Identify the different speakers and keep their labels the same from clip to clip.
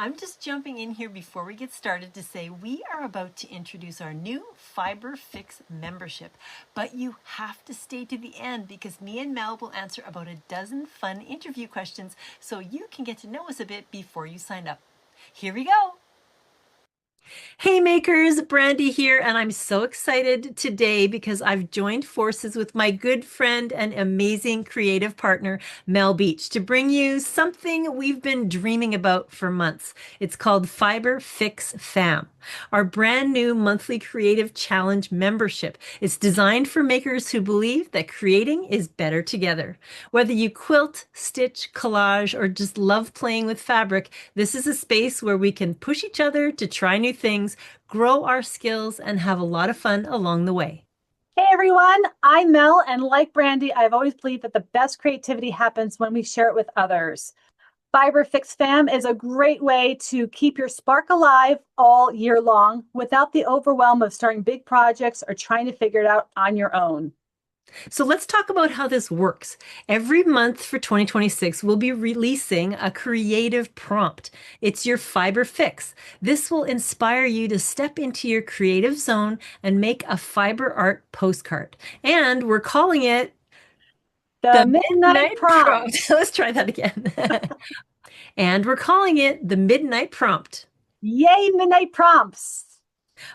Speaker 1: I'm just jumping in here before we get started to say we are about to introduce our new Fiber Fix membership, but you have to stay to the end because me and Mel will answer about a dozen fun interview questions so you can get to know us a bit before you sign up. Here we go. Hey makers, Brandy here, and I'm so excited today because I've joined forces with my good friend and amazing creative partner, Mel Beach, to bring you something we've been dreaming about for months. It's called Fiber Fix Fam, our brand new monthly creative challenge membership. It's designed for makers who believe that creating is better together. Whether you quilt, stitch, collage, or just love playing with fabric, this is a space where we can push each other to try new things, grow our skills, and have a lot of fun along the way.
Speaker 2: Hey everyone, I'm Mel, and like Brandy, I've always believed that the best creativity happens when we share it with others. Fiber Fix Fam is a great way to keep your spark alive all year long without the overwhelm of starting big projects or trying to figure it out on your own.
Speaker 1: So let's talk about how this works. Every month for 2026, we'll be releasing a creative prompt. It's your fiber fix. This will inspire you to step into your creative zone and make a fiber art postcard. And we're calling it
Speaker 2: The
Speaker 1: the
Speaker 2: Midnight
Speaker 1: Midnight
Speaker 2: Prompt.
Speaker 1: Prompt. Let's try that again. And we're calling it the Midnight Prompt.
Speaker 2: Yay, Midnight Prompts.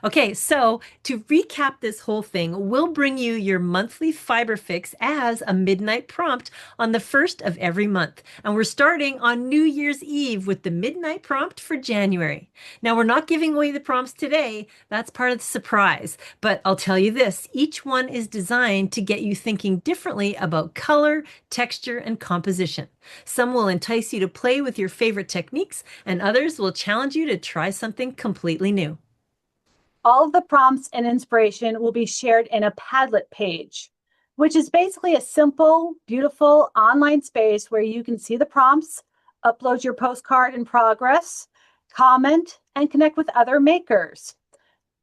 Speaker 1: Okay, so to recap this whole thing, we'll bring you your monthly fiber fix as a midnight prompt on the first of every month. And we're starting on New Year's Eve with the midnight prompt for January. Now, we're not giving away the prompts today. That's part of the surprise. But I'll tell you this, each one is designed to get you thinking differently about color, texture, and composition. Some will entice you to play with your favorite techniques, and others will challenge you to try something completely new.
Speaker 2: All of the prompts and inspiration will be shared in a Padlet page, which is basically a simple, beautiful online space where you can see the prompts, upload your postcard in progress, comment, and connect with other makers.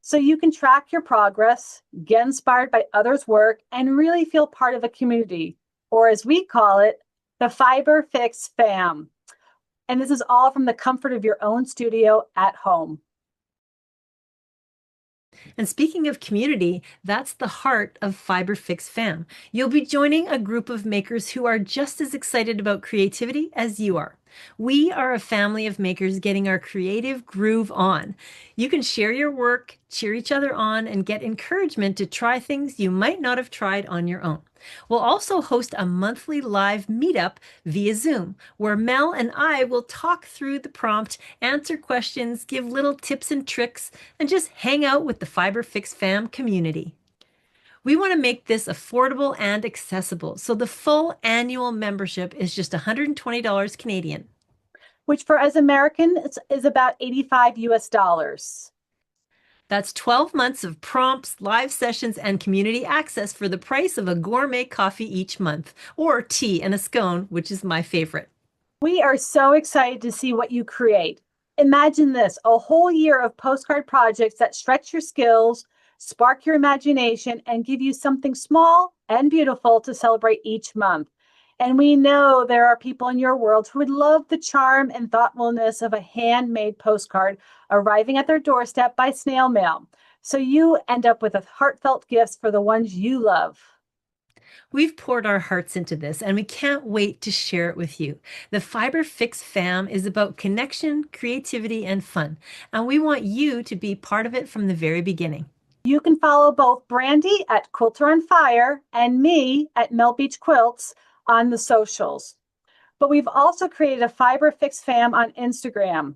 Speaker 2: So you can track your progress, get inspired by others' work, and really feel part of a community, or as we call it, the Fiber Fix Fam. And this is all from the comfort of your own studio at home.
Speaker 1: And speaking of community, that's the heart of Fiber Fix Fam. You'll be joining a group of makers who are just as excited about creativity as you are. We are a family of makers getting our creative groove on. You can share your work, cheer each other on, and get encouragement to try things you might not have tried on your own. We'll also host a monthly live meetup via Zoom, where Mel and I will talk through the prompt, answer questions, give little tips and tricks, and just hang out with the Fiber Fix Fam community. We want to make this affordable and accessible, so the full annual membership is just $120 Canadian.
Speaker 2: Which for us Americans is about 85 US dollars.
Speaker 1: That's 12 months of prompts, live sessions, and community access for the price of a gourmet coffee each month, or tea and a scone, which is my favorite.
Speaker 2: We are so excited to see what you create. Imagine this, a whole year of postcard projects that stretch your skills, spark your imagination, and give you something small and beautiful to celebrate each month. And we know there are people in your world who would love the charm and thoughtfulness of a handmade postcard arriving at their doorstep by snail mail. So you end up with a heartfelt gifts for the ones you love.
Speaker 1: We've poured our hearts into this and we can't wait to share it with you. The Fiber Fix Fam is about connection, creativity, and fun, and we want you to be part of it from the very beginning.
Speaker 2: You can follow both Brandy at Quilter on Fire and me at Mel Beach Quilts on the socials. But we've also created a Fiber Fix Fam on Instagram.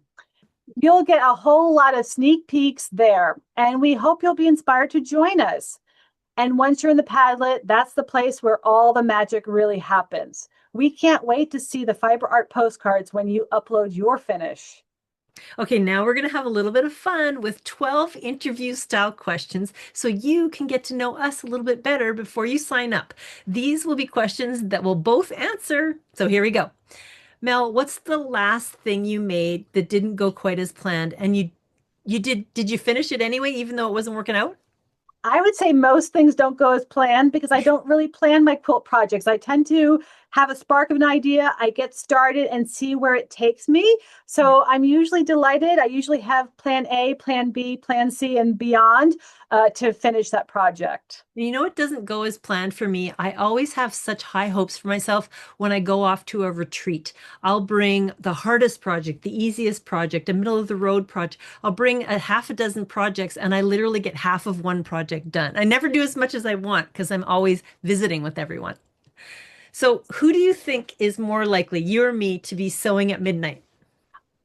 Speaker 2: You'll get a whole lot of sneak peeks there, and we hope you'll be inspired to join us. And once you're in the Padlet, that's the place where all the magic really happens. We can't wait to see the fiber art postcards when you upload your finish.
Speaker 1: Okay, now we're going to have a little bit of fun with 12 interview style questions so you can get to know us a little bit better before you sign up. These will be questions that we'll both answer. So here we go. Mel, what's the last thing you made that didn't go quite as planned? And did you finish it anyway, even though it wasn't working out?
Speaker 2: I would say most things don't go as planned because I don't really plan my quilt projects. I tend to have a spark of an idea, I get started and see where it takes me. So I'm usually delighted. I usually have plan A, plan B, plan C, and beyond to finish that project.
Speaker 1: You know, it doesn't go as planned for me. I always have such high hopes for myself when I go off to a retreat. I'll bring the hardest project, the easiest project, a middle of the road project. I'll bring a half a dozen projects and I literally get half of one project done. I never do as much as I want because I'm always visiting with everyone. So, who do you think is more likely, you or me, to be sewing at midnight?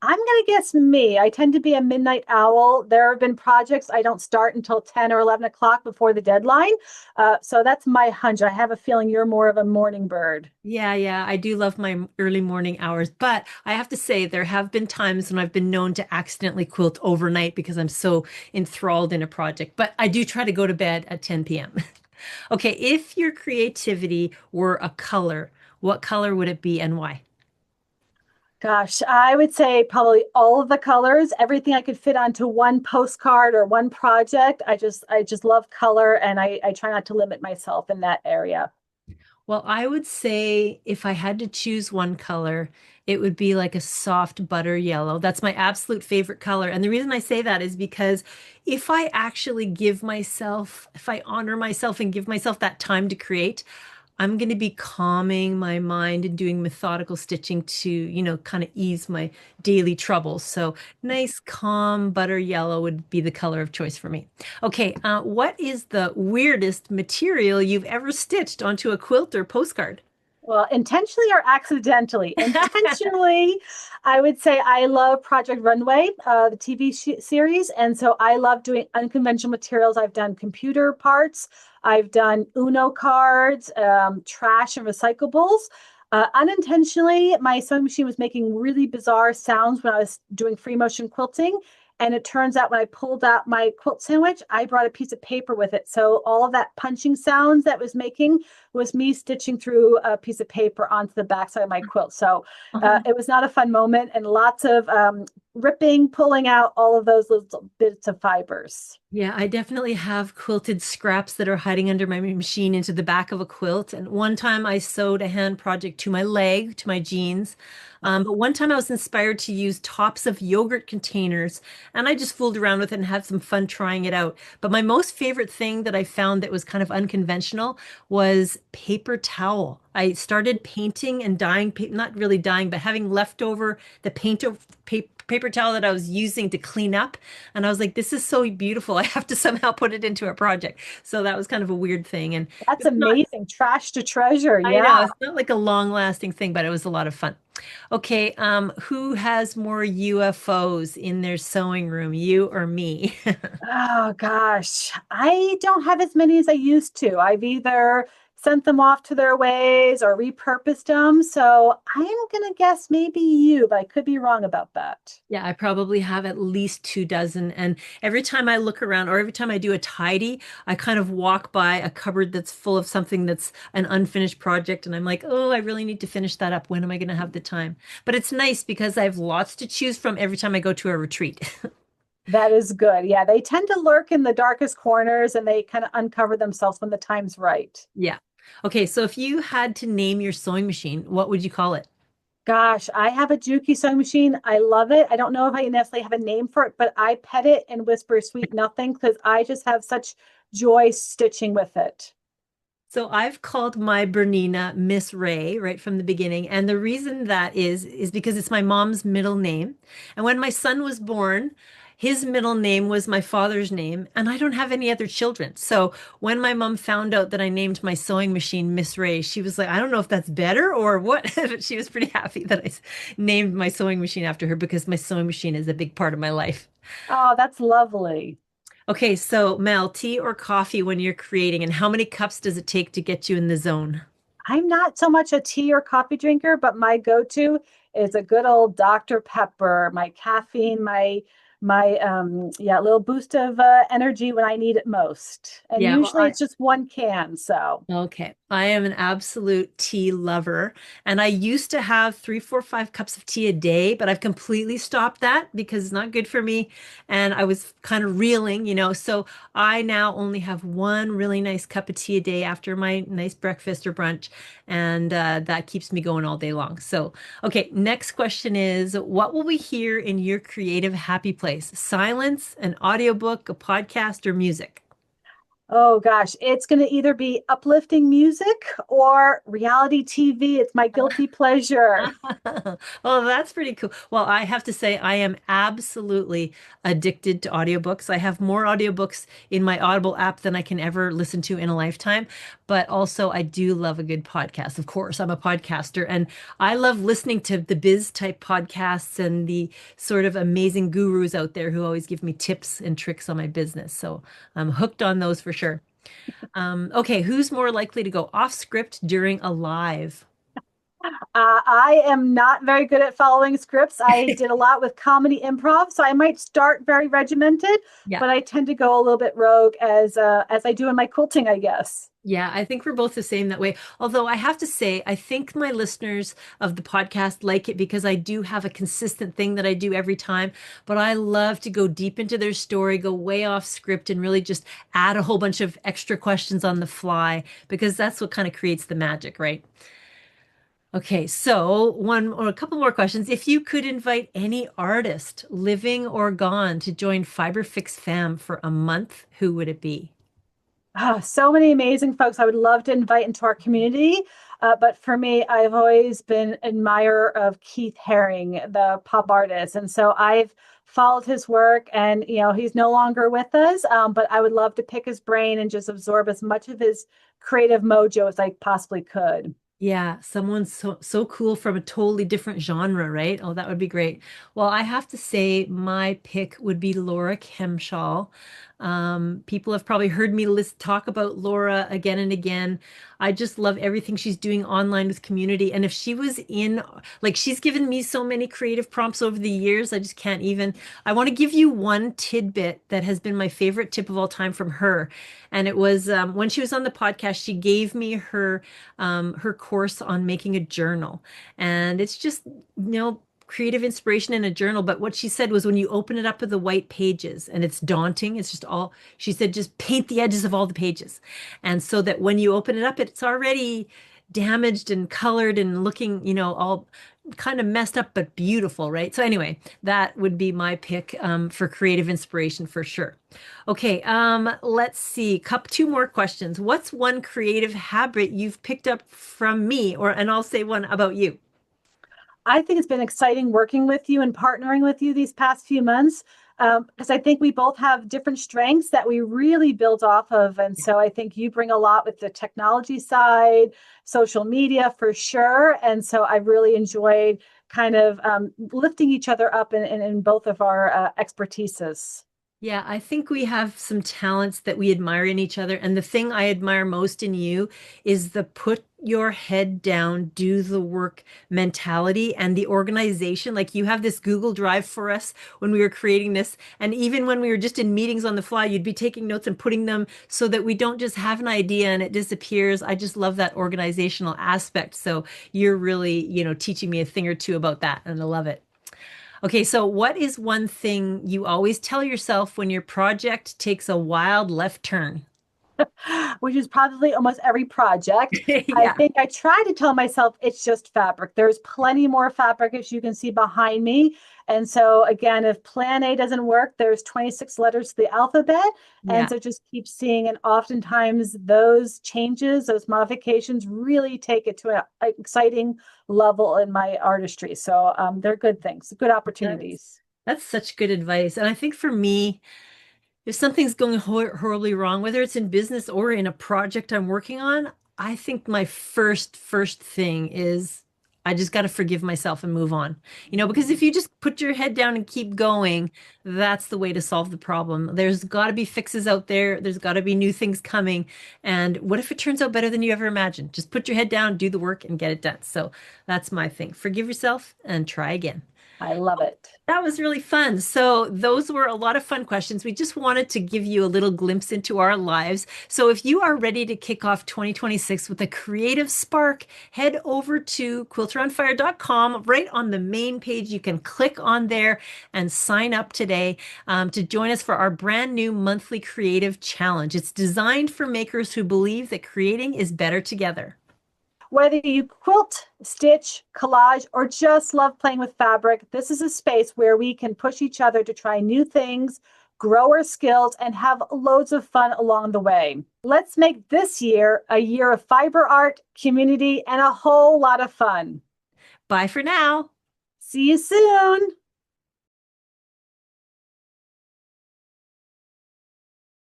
Speaker 2: I'm going to guess me. I tend to be a midnight owl. There have been projects I don't start until 10 or 11 o'clock before the deadline. So that's my hunch. I have a feeling you're more of a morning bird.
Speaker 1: Yeah, I do love my early morning hours, but I have to say there have been times when I've been known to accidentally quilt overnight because I'm so enthralled in a project. But I do try to go to bed at 10 p.m. Okay, if your creativity were a color, what color would it be and why?
Speaker 2: Gosh, I would say probably all of the colors, everything I could fit onto one postcard or one project. I just love color and I try not to limit myself in that area.
Speaker 1: Well, I would say if I had to choose one color, it would be like a soft butter yellow. That's my absolute favorite color. And the reason I say that is because if I actually give myself, if I honor myself and give myself that time to create, I'm going to be calming my mind and doing methodical stitching to, kind of ease my daily troubles. So nice, calm butter yellow would be the color of choice for me. Okay, what is the weirdest material you've ever stitched onto a quilt or postcard?
Speaker 2: Well, intentionally or accidentally? Intentionally, I would say I love Project Runway, the TV series. And so I love doing unconventional materials. I've done computer parts, I've done Uno cards, trash and recyclables. Unintentionally, my sewing machine was making really bizarre sounds when I was doing free motion quilting. And it turns out when I pulled out my quilt sandwich, I brought a piece of paper with it. So all of that punching sounds that was making was me stitching through a piece of paper onto the backside of my quilt. So it was not a fun moment and lots of ripping, pulling out all of those little bits of fibers.
Speaker 1: Yeah, I definitely have quilted scraps that are hiding under my machine into the back of a quilt. And one time I sewed a hand project to my leg, to my jeans. But one time I was inspired to use tops of yogurt containers and I just fooled around with it and had some fun trying it out. But my most favorite thing that I found that was kind of unconventional was paper towel. I started painting and dyeing, not really dyeing, but having leftover the paint of paper towel that I was using to clean up. And I was like, this is so beautiful. I have to somehow put it into a project. So that was kind of a weird thing. And
Speaker 2: That's
Speaker 1: it's not,
Speaker 2: amazing. Trash to treasure.
Speaker 1: I know,
Speaker 2: Yeah.
Speaker 1: it's not like a long lasting thing, but it was a lot of fun. Okay, who has more UFOs in their sewing room, you or me?
Speaker 2: Oh gosh, I don't have as many as I used to. I've either sent them off to their ways or repurposed them. So I'm gonna guess maybe you, but I could be wrong about that.
Speaker 1: Yeah, I probably have at least 2 dozen. And every time I look around or every time I do a tidy, I kind of walk by a cupboard that's full of something that's an unfinished project. And I'm like, oh, I really need to finish that up. When am I going to have the time? But it's nice because I have lots to choose from every time I go to a retreat.
Speaker 2: That is good. Yeah, they tend to lurk in the darkest corners and they kind of uncover themselves when the time's right.
Speaker 1: Yeah. Okay, so if you had to name your sewing machine, what would you call it?
Speaker 2: Gosh, I have a Juki sewing machine. I love it. I don't know if I necessarily have a name for it, but I pet it and whisper sweet nothing because I just have such joy stitching with it.
Speaker 1: So I've called my Bernina Miss Ray right from the beginning. And the reason that is because it's my mom's middle name. And when my son was born, his middle name was my father's name, and I don't have any other children. So when my mom found out that I named my sewing machine Miss Ray, she was like, I don't know if that's better or what. But she was pretty happy that I named my sewing machine after her because my sewing machine is a big part of my life.
Speaker 2: Oh, that's lovely.
Speaker 1: Okay, so Mel, tea or coffee when you're creating, and how many cups does it take to get you in the zone?
Speaker 2: I'm not so much a tea or coffee drinker, but my go-to is a good old Dr. Pepper, my caffeine, my little boost of energy when I need it most. And
Speaker 1: Yeah, well,
Speaker 2: usually it's just one can. So
Speaker 1: okay. I am an absolute tea lover. And I used to have 3, 4, 5 cups of tea a day, but I've completely stopped that because it's not good for me. And I was kind of reeling. So I now only have one really nice cup of tea a day after my nice breakfast or brunch. And that keeps me going all day long. So, okay, next question is what will we hear in your creative happy place? Silence, an audiobook, a podcast, or music?
Speaker 2: Oh gosh, it's going to either be uplifting music or reality TV. It's my guilty pleasure.
Speaker 1: Well, that's pretty cool. Well, I have to say, I am absolutely addicted to audiobooks. I have more audiobooks in my Audible app than I can ever listen to in a lifetime. But also, I do love a good podcast. Of course, I'm a podcaster and I love listening to the biz type podcasts and the sort of amazing gurus out there who always give me tips and tricks on my business. So I'm hooked on those for sure. Okay, who's more likely to go off script during a live?
Speaker 2: I am not very good at following scripts. I did a lot with comedy improv, so I might start very regimented,
Speaker 1: Yeah.
Speaker 2: but I tend to go a little bit rogue as I do in my quilting, I guess.
Speaker 1: Yeah, I think we're both the same that way. Although I have to say, I think my listeners of the podcast like it because I do have a consistent thing that I do every time. But I love to go deep into their story, go way off script, and really just add a whole bunch of extra questions on the fly because that's what kind of creates the magic, right? Okay, so one or a couple more questions. If you could invite any artist, living or gone, to join Fiber Fix Fam for a month, who would it be?
Speaker 2: So many amazing folks I would love to invite into our community. But for me, I've always been an admirer of Keith Haring, the pop artist. And so I've followed his work and, he's no longer with us. But I would love to pick his brain and just absorb as much of his creative mojo as I possibly could.
Speaker 1: Yeah, someone so cool from a totally different genre, right? Oh, that would be great. Well, I have to say my pick would be Laura Kemshaw. People have probably heard me talk about Laura again and again. I just love everything she's doing online with community. And if she was like she's given me so many creative prompts over the years, I just can't even. I want to give you one tidbit that has been my favorite tip of all time from her. And it was when she was on the podcast, she gave me her course on making a journal. And it's just, creative inspiration in a journal. But what she said was when you open it up with the white pages and it's daunting, it's just all, she said, just paint the edges of all the pages. And so that when you open it up, it's already damaged and colored and looking, all kind of messed up, but beautiful, right? So anyway, that would be my pick for creative inspiration for sure. Okay, let's see. Two more questions. What's one creative habit you've picked up from me, and I'll say one about you.
Speaker 2: I think it's been exciting working with you and partnering with you these past few months because I think we both have different strengths that we really build off of. And so I think you bring a lot with the technology side, social media for sure. And so I really enjoyed kind of lifting each other up in both of our expertises.
Speaker 1: Yeah, I think we have some talents that we admire in each other. And the thing I admire most in you is the put your head down, do the work mentality and the organization. Like you have this Google Drive for us when we were creating this. And even when we were just in meetings on the fly, you'd be taking notes and putting them so that we don't just have an idea and it disappears. I just love that organizational aspect. So you're really, teaching me a thing or two about that. And I love it. Okay, so what is one thing you always tell yourself when your project takes a wild left turn?
Speaker 2: Which is probably almost every project. I
Speaker 1: Yeah.
Speaker 2: think I try to tell myself it's just fabric. There's plenty more fabric, as you can see behind me. And so, again, if plan A doesn't work, there's 26 letters to the alphabet. And
Speaker 1: Yeah.
Speaker 2: so just keep seeing. And oftentimes, those changes, those modifications really take it to an exciting level in my artistry. So they're good things, good
Speaker 1: That's
Speaker 2: opportunities.
Speaker 1: that's such good advice. And I think for me, if something's going horribly wrong, whether it's in business or in a project I'm working on, I think my first thing is I just got to forgive myself and move on. Because if you just put your head down and keep going, that's the way to solve the problem. There's got to be fixes out there. There's got to be new things coming. And what if it turns out better than you ever imagined? Just put your head down, do the work, and get it done. So that's my thing. Forgive yourself and try again.
Speaker 2: I love it.
Speaker 1: That was really fun. So, those were a lot of fun questions. We just wanted to give you a little glimpse into our lives. So, if you are ready to kick off 2026 with a creative spark, head over to quilteronfire.com. Right on the main page, you can click on there and sign up today to join us for our brand new monthly creative challenge. It's designed for makers who believe that creating is better together.
Speaker 2: Whether you quilt, stitch, collage, or just love playing with fabric, this is a space where we can push each other to try new things, grow our skills, and have loads of fun along the way. Let's make this year a year of fiber art, community, and a whole lot of fun.
Speaker 1: Bye for now.
Speaker 2: See you soon.